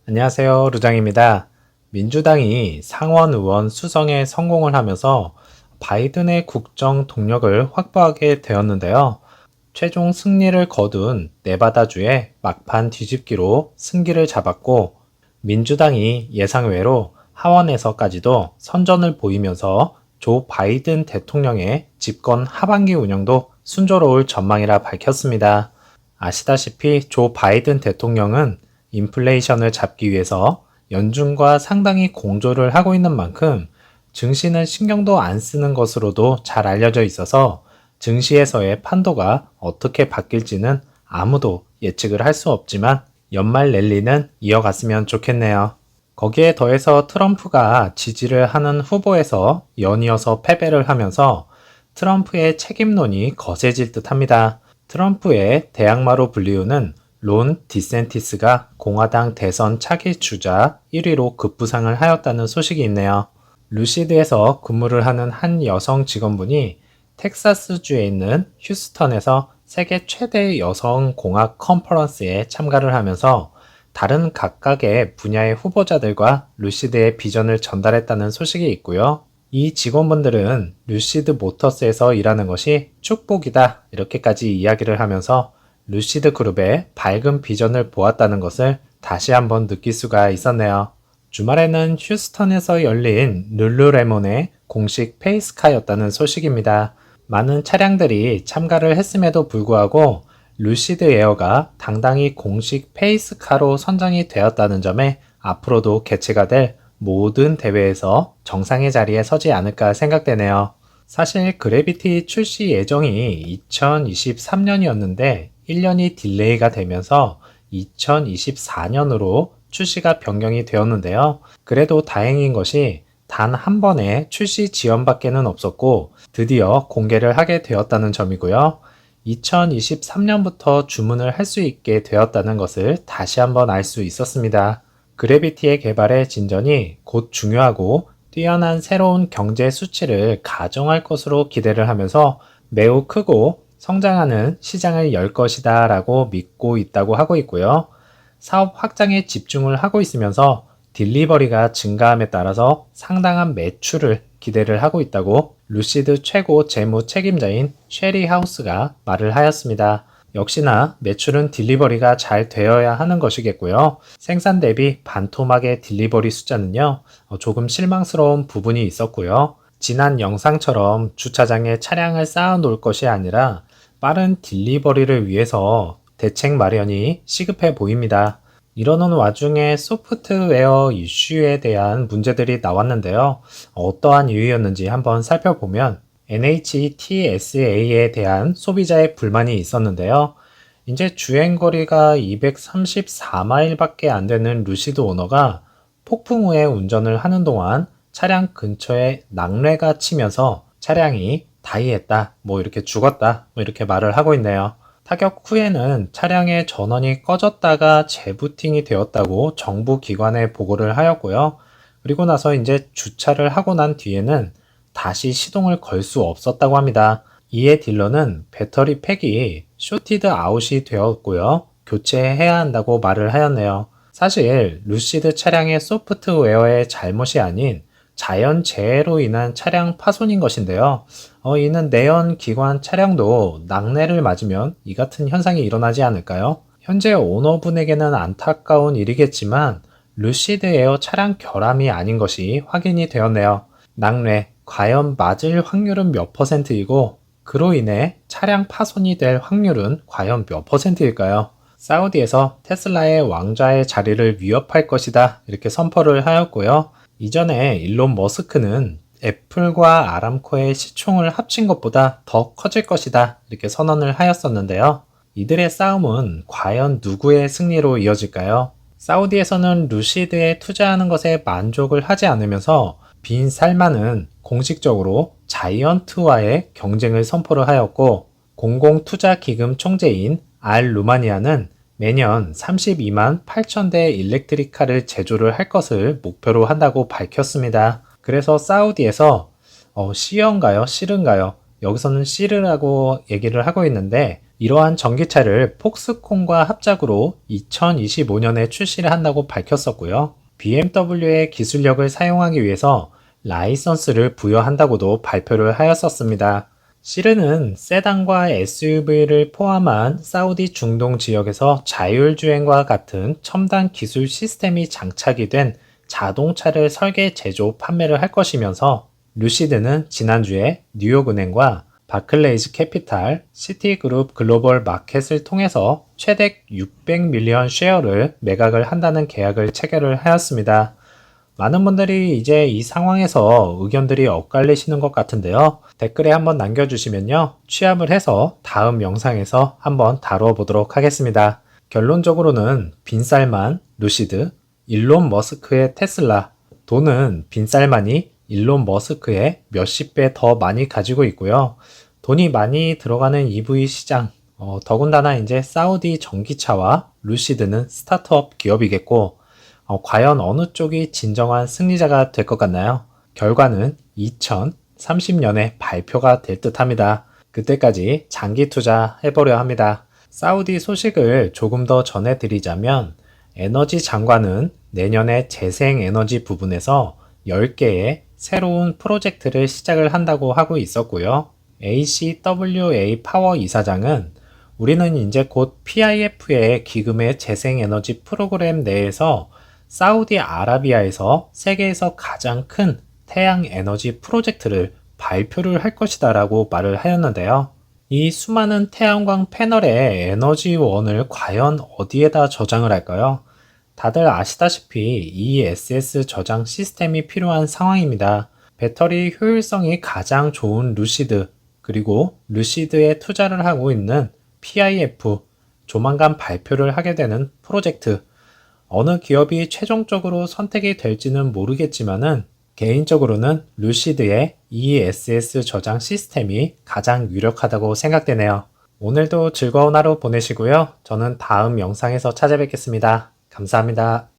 안녕하세요. 루장입니다. 민주당이 상원 의원 수성에 성공을 하면서 바이든의 국정 동력을 확보하게 되었는데요. 최종 승리를 거둔 네바다주의 막판 뒤집기로 승기를 잡았고, 민주당이 예상외로 하원에서까지도 선전을 보이면서 조 바이든 대통령의 집권 하반기 운영도 순조로울 전망이라 밝혔습니다. 아시다시피 조 바이든 대통령은 인플레이션을 잡기 위해서 연준과 상당히 공조를 하고 있는 만큼 증시는 신경도 안 쓰는 것으로도 잘 알려져 있어서 증시에서의 판도가 어떻게 바뀔지는 아무도 예측을 할 수 없지만 연말 랠리는 이어갔으면 좋겠네요. 거기에 더해서 트럼프가 지지를 하는 후보에서 연이어서 패배를 하면서 트럼프의 책임론이 거세질 듯합니다. 트럼프의 대항마로 불리우는 론 디센티스가 공화당 대선 차기 주자 1위로 급부상을 하였다는 소식이 있네요. 루시드에서 근무를 하는 한 여성 직원분이 텍사스주에 있는 휴스턴에서 세계 최대 여성공학 컨퍼런스에 참가를 하면서 다른 각각의 분야의 후보자들과 루시드의 비전을 전달했다는 소식이 있고요. 이 직원분들은 루시드 모터스에서 일하는 것이 축복이다 이렇게까지 이야기를 하면서 루시드 그룹의 밝은 비전을 보았다는 것을 다시 한번 느낄 수가 있었네요. 주말에는 휴스턴에서 열린 룰루레몬의 공식 페이스카였다는 소식입니다. 많은 차량들이 참가를 했음에도 불구하고 루시드 에어가 당당히 공식 페이스카로 선정이 되었다는 점에 앞으로도 개최가 될 모든 대회에서 정상의 자리에 서지 않을까 생각되네요. 사실 그래비티 출시 예정이 2023년이었는데 1년이 딜레이가 되면서 2024년으로 출시가 변경이 되었는데요. 그래도 다행인 것이 단 한 번의 출시 지연밖에는 없었고 드디어 공개를 하게 되었다는 점이고요. 2023년부터 주문을 할 수 있게 되었다는 것을 다시 한번 알 수 있었습니다. 그래비티의 개발의 진전이 곧 중요하고 뛰어난 새로운 경제 수치를 가정할 것으로 기대를 하면서 매우 크고 성장하는 시장을 열 것이다 라고 믿고 있다고 하고 있고요. 사업 확장에 집중을 하고 있으면서 딜리버리가 증가함에 따라서 상당한 매출을 기대를 하고 있다고 루시드 최고 재무 책임자인 쉐리 하우스가 말을 하였습니다. 역시나 매출은 딜리버리가 잘 되어야 하는 것이겠고요. 생산 대비 반토막의 딜리버리 숫자는요, 조금 실망스러운 부분이 있었고요. 지난 영상처럼 주차장에 차량을 쌓아 놓을 것이 아니라 빠른 딜리버리를 위해서 대책 마련이 시급해 보입니다. 이러는 와중에 소프트웨어 이슈에 대한 문제들이 나왔는데요. 어떠한 이유였는지 한번 살펴보면 NHTSA에 대한 소비자의 불만이 있었는데요. 이제 주행거리가 234마일밖에 안 되는 루시드 오너가 폭풍 후에 운전을 하는 동안 차량 근처에 낙뢰가 치면서 차량이 다이했다, 이렇게 죽었다, 이렇게 말을 하고 있네요. 타격 후에는 차량의 전원이 꺼졌다가 재부팅이 되었다고 정부 기관에 보고를 하였고요. 그리고 나서 이제 주차를 하고 난 뒤에는 다시 시동을 걸 수 없었다고 합니다. 이에 딜러는 배터리 팩이 쇼티드 아웃이 되었고요. 교체해야 한다고 말을 하였네요. 사실 루시드 차량의 소프트웨어의 잘못이 아닌 자연재해로 인한 차량 파손인 것인데요. 이는 내연 기관 차량도 낙뢰를 맞으면 이 같은 현상이 일어나지 않을까요? 현재 오너분에게는 안타까운 일이겠지만 루시드 에어 차량 결함이 아닌 것이 확인이 되었네요. 낙뢰, 과연 맞을 확률은 몇 %이고 그로 인해 차량 파손이 될 확률은 과연 몇 %일까요? 사우디에서 테슬라의 왕좌의 자리를 위협할 것이다 이렇게 선포를 하였고요. 이전에 일론 머스크는 애플과 아람코의 시총을 합친 것보다 더 커질 것이다 이렇게 선언을 하였었는데요. 이들의 싸움은 과연 누구의 승리로 이어질까요? 사우디에서는 루시드에 투자하는 것에 만족을 하지 않으면서 빈 살만은 공식적으로 자이언트와의 경쟁을 선포를 하였고 공공투자기금 총재인 알 루마니아는 매년 32만 8천 대 일렉트릭카를 제조를 할 것을 목표로 한다고 밝혔습니다. 그래서 사우디에서 C인가요? C른가요? 여기서는 C르라고 얘기를 하고 있는데 이러한 전기차를 폭스콘과 합작으로 2025년에 출시를 한다고 밝혔었고요. BMW의 기술력을 사용하기 위해서 라이선스를 부여한다고도 발표를 하였었습니다. 시르는 세단과 SUV를 포함한 사우디 중동 지역에서 자율주행과 같은 첨단 기술 시스템이 장착이 된 자동차를 설계, 제조, 판매를 할 것이면서 루시드는 지난주에 뉴욕은행과 바클레이즈 캐피탈, 시티그룹 글로벌 마켓을 통해서 최대 600밀리언 쉐어를 매각을 한다는 계약을 체결을 하였습니다. 많은 분들이 이제 이 상황에서 의견들이 엇갈리시는 것 같은데요. 댓글에 한번 남겨주시면요. 취합을 해서 다음 영상에서 한번 다루어 보도록 하겠습니다. 결론적으로는 빈살만, 루시드, 일론 머스크의 테슬라, 돈은 빈살만이 일론 머스크의 몇십 배 더 많이 가지고 있고요. 돈이 많이 들어가는 EV 시장, 더군다나 이제 사우디 전기차와 루시드는 스타트업 기업이겠고, 과연 어느 쪽이 진정한 승리자가 될 것 같나요? 결과는 2030년에 발표가 될 듯 합니다. 그때까지 장기 투자 해보려 합니다. 사우디 소식을 조금 더 전해드리자면, 에너지 장관은 내년에 재생에너지 부분에서 10개의 새로운 프로젝트를 시작을 한다고 하고 있었고요. ACWA 파워 이사장은 우리는 이제 곧 PIF의 기금의 재생에너지 프로그램 내에서 사우디아라비아에서 세계에서 가장 큰 태양 에너지 프로젝트를 발표를 할 것이다 라고 말을 하였는데요. 이 수많은 태양광 패널의 에너지원을 과연 어디에다 저장을 할까요? 다들 아시다시피 ESS 저장 시스템이 필요한 상황입니다. 배터리 효율성이 가장 좋은 루시드, 그리고 루시드에 투자를 하고 있는 PIF, 조만간 발표를 하게 되는 프로젝트, 어느 기업이 최종적으로 선택이 될지는 모르겠지만은 개인적으로는 루시드의 ESS 저장 시스템이 가장 유력하다고 생각되네요. 오늘도 즐거운 하루 보내시고요. 저는 다음 영상에서 찾아뵙겠습니다. 감사합니다.